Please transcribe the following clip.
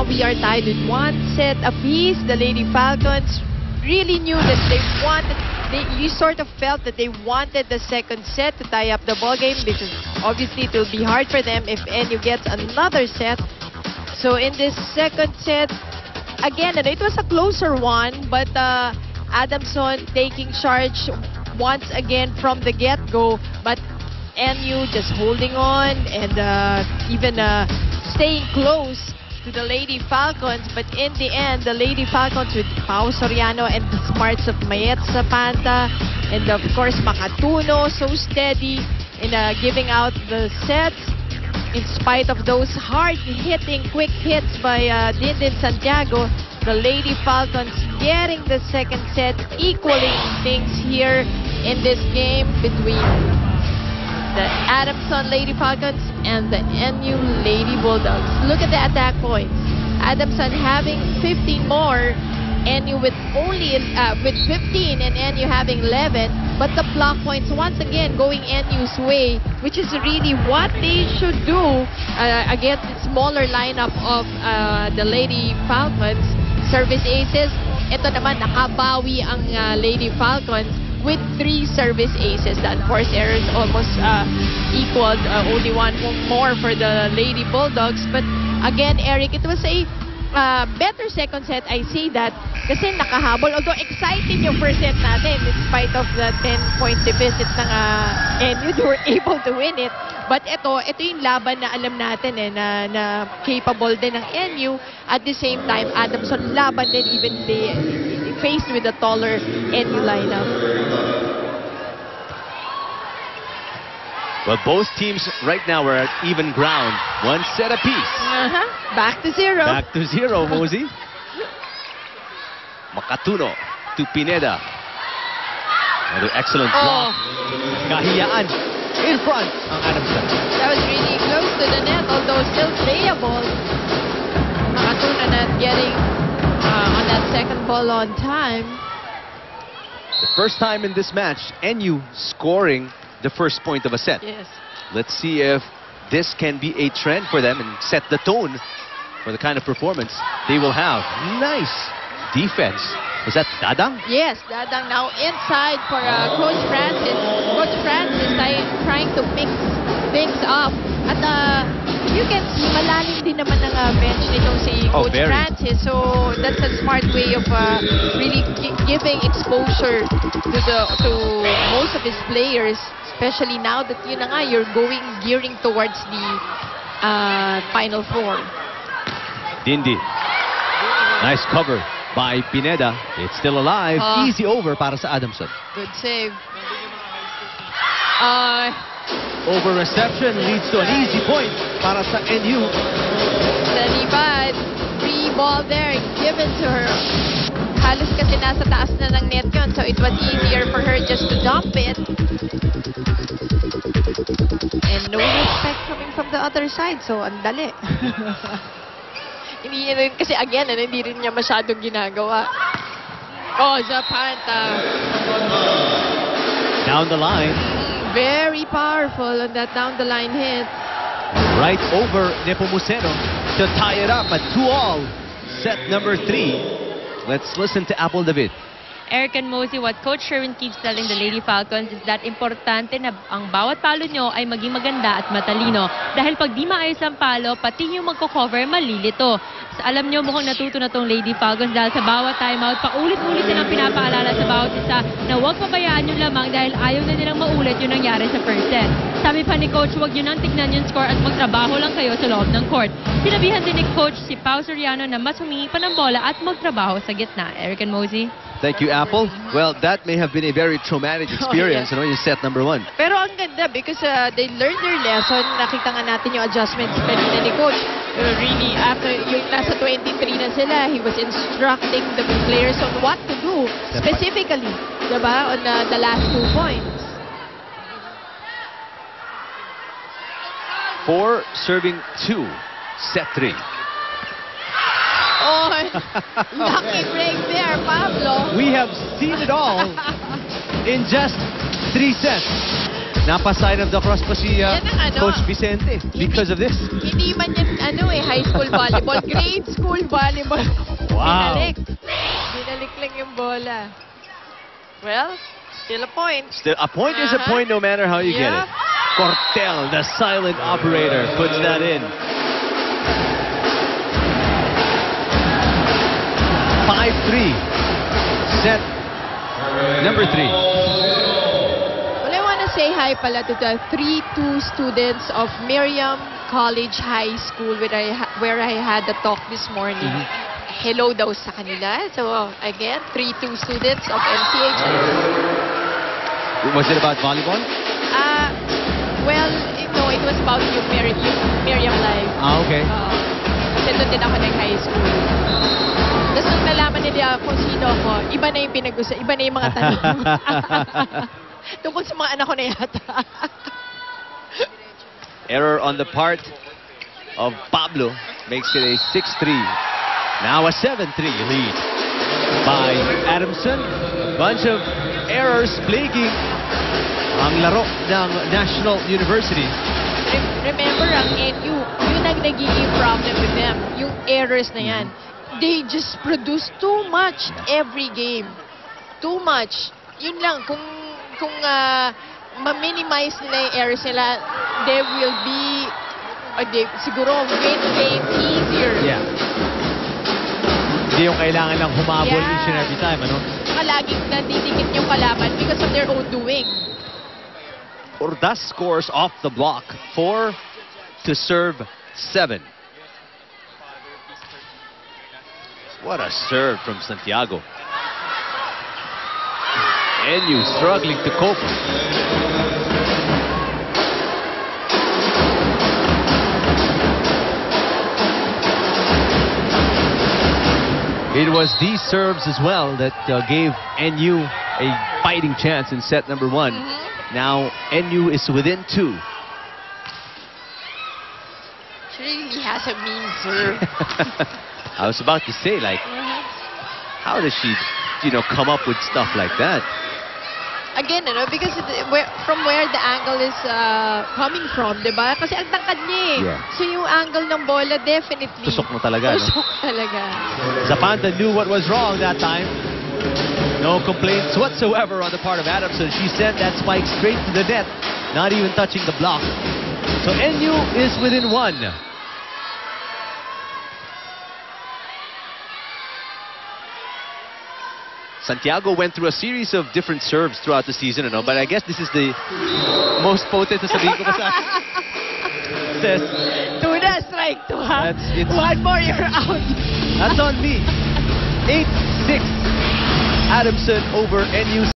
we are tied with 1 set apiece. The Lady Falcons really knew that they wanted, you sort of felt that they wanted the second set to tie up the ball game, because obviously it will be hard for them if NU gets another set. So in this second set, again, it was a closer one, but Adamson taking charge once again from the get-go, but NU just holding on and even staying close to the Lady Falcons. But in the end, the Lady Falcons with Pao Soriano and the smarts of Mayet Zapanta and of course Makatuno, so steady in giving out the sets in spite of those hard-hitting quick hits by Dindin Santiago. The Lady Falcons getting the second set, equaling things here in this game between the Adamson Lady Falcons and the NU Lady Bulldogs. Look at the attack points. Adamson having 15 more, NU with only with 15 and NU having 11. But the block points once again going NU's way, which is really what they should do against the smaller lineup of the Lady Falcons. Service aces, ito naman nakabawi ang Lady Falcons with 3 service aces. The unforced errors almost equaled only one more for the Lady Bulldogs. But again, Eric, it was a better second set. I say that kasi nakahabol. Although exciting yung first set natin in spite of the 10-point deficit ng NU, they were able to win it. But ito yung laban na alam natin na capable din ng NU. At the same time, Adamson laban din even they faced with a taller NU lineup. Well, both teams right now are at even ground. 1 set apiece. Back to 0. Back to 0, Mosey. Makatuno to Pineda. Another excellent block. Kahiyaan in front ang Adamson. That was really close to the net, although still playable. Makatuno not getting on that second ball on time. The first time in this match, NU scoring the first point of a set. Yes. Let's see if this can be a trend for them and set the tone for the kind of performance they will have. Nice defense. Was that Dadang? Yes, Dadang now inside for Coach Francis. Coach Francis trying to mix things up. At you can see, malalim din naman ang bench nitong si Coach Francis. So that's a smart way of really giving exposure to most of his players. Especially now that yun na nga, you're gearing towards the Final Four. Dindi. Nice cover by Pineda. It's still alive. Easy over para sa Adamson. Good save. Over reception leads to an easy point para sa NU. Salibad. Free ball there given to her. Halos kasi nasa taas na ng net yun, so it was easier for her just to dump it. And no respect coming from the other side, so ang dali. Kasi again, hindi rin niya masyadong ginagawa. Zapanta. Down the line. Very powerful on that down the line hit. Right over Nepomuceno to tie it up at 2-all. Set number 3. Let's listen to Apple David. Eric and Mosey, what Coach Sherwin keeps telling the Lady Falcons is that importante na ang bawat palo nyo ay maging maganda at matalino. Dahil pag di maayos ang palo, pati yung magko-cover, malilito. So, alam nyo, mukhang natuto na tong Lady Falcons dahil sa bawat timeout, paulit-ulit nilang pinapaalala sa bawat isa na huwag pabayaan yung lamang dahil ayaw na nilang maulit yung nangyari sa first set. Sabi pa ni Coach, huwag nyo nang tignan yung score at magtrabaho lang kayo sa loob ng court. Sinabihan din ni Coach si Pao Soriano na mas humingi pa ng bola at magtrabaho sa gitna. Eric and Mosey. Thank you, Apple. Well, that may have been a very traumatic experience in set number 1. Pero ang ganda because they learned their lesson. Nakita nga natin yung adjustments kanina ni Coach. Really, after yung nasa 23 na sila, he was instructing the players on what to do specifically, diba, on the last 2 points. 4 serving 2, set 3. Lucky break there, Pablo. We have seen it all in just 3 sets. Napaside of the cross pa si Yan ang ano. Coach Vicente because of this. Hindi man yan, high school volleyball, grade school volleyball. Wow. Binalik lang yung bola. Well, still a point. Still, a point is a point no matter how you get it. Cortel, the silent operator, puts that in. 5-3. Set number 3. Well, I want to say hi pala to the 3-2 students of Miriam College High School where I had the talk this morning. Hello daw sa kanila. So, again, 3-2 students of MCH. Was it about volleyball? Well, no, it was about yung Miriam Live. Okay. Kasi doon din ako nag-high school. Tapos nung nalaman nila kung sino ako, iba na yung iba na yung mga tanong. Tungkol sa mga anak ko na yata. Error on the part of Pablo makes it a 6-3. Now a 7-3 lead by Adamson. A bunch of errors plaguing ang laro ng National University. Remember, ang NU, yun ang nagiging problem with them. Yung errors na yan. They just produce too much every game. Too much. Yun lang, kung ma-minimize nila yung errors nila, they will be, siguro, win game easier. Yeah. Hindi yung kailangan lang humabol each and every time, ano? Saka laging nandidikit yung kalaban because of their own doing. Ordaz scores off the block. 4 to serve 7. What a serve from Santiago. NU struggling to cope. It was these serves as well that gave NU a fighting chance in set number 1. Now NU is within 2. She really has a mean serve. I was about to say, like, how does she, come up with stuff like that? Again, because from where the angle is coming from, diba? Kasi ang tangkad niya eh. Yeah. So yung angle ng bola, definitely. Tusok mo talaga, no? Tusok talaga. Zapanta knew what was wrong that time. No complaints whatsoever on the part of Adamson. She sent that spike straight to the net, not even touching the block. So NU is within 1. Santiago went through a series of different serves throughout the season, but I guess this is the most potent to sabihin ko ba sa says. Tuna, strike 2, ha? It's, one more, you're out. That's on me. 8-6. Adamson over NU.